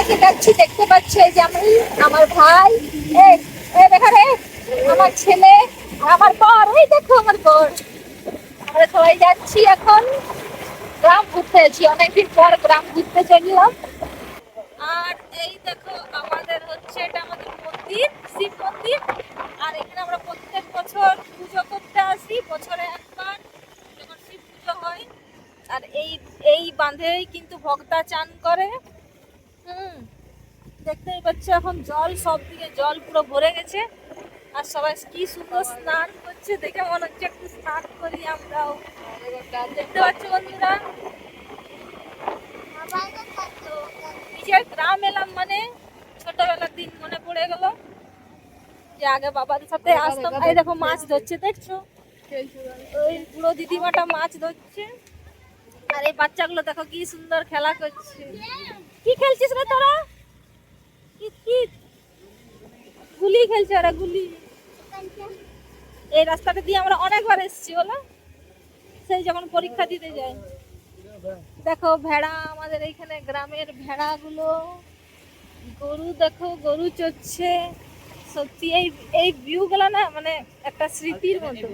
থেকে যাচ্ছি, দেখতে পাচ্ছ এই যে আমি, আমার ভাই, এই এই দেখো রে, আমার ছেলে আর আমার বর, ওই দেখো আমার বর। আমরা সবাই যাচ্ছি এখন গ্রাম ঘুরতে, আছি অনেকদিন পর গ্রাম ঘুরতে চললাম। আর এই দেখো আমাদের হচ্ছে, এটা আমাদের মন্দির, শিব মন্দির। আর এখানে আমরা প্রত্যেক বছর পুজো করতে আসি, বছরে একবার যখন শিব পুজো হয়। আর এই এই বাঁধেই কিন্তু ভক্তা চান করে। দেখতেই পাচ্ছ এখন জল, সব দিকে জল পুরো ভরে গেছে। আর সবাই কি সুন্দর স্নান করছে, দেখে মনে হচ্ছে একটু স্নান করি আমরাও। দেখতে পাচ্ছ বন্ধুরা, তো নিজের গ্রাম এলাম মানে ছোটবেলার দিন মনে পড়ে গেল, যে আগে বাবাদের সাথে আসতাম। এই দেখো মাছ ধরছে, দেখছো ওই বুড়ো দিদিমাটা মাছ ধরছে। আর এই বাচ্চাগুলো দেখো কি সুন্দর খেলা করছে। কি খেলছিস রে তোরা? গুলি খেলছে ওরা, গুলি। এই রাস্তাটা দিয়ে আমরা অনেকবার এসেছি বলো, সেই যখন পরীক্ষা দিতে যাই। দেখো ভেড়া, আমাদের এইখানে গ্রামের ভেড়াগুলো, গরু দেখো, গরু চড়ছে। সত্যি এই এই ভিউ গুলা না মানে একটা স্মৃতির মতো।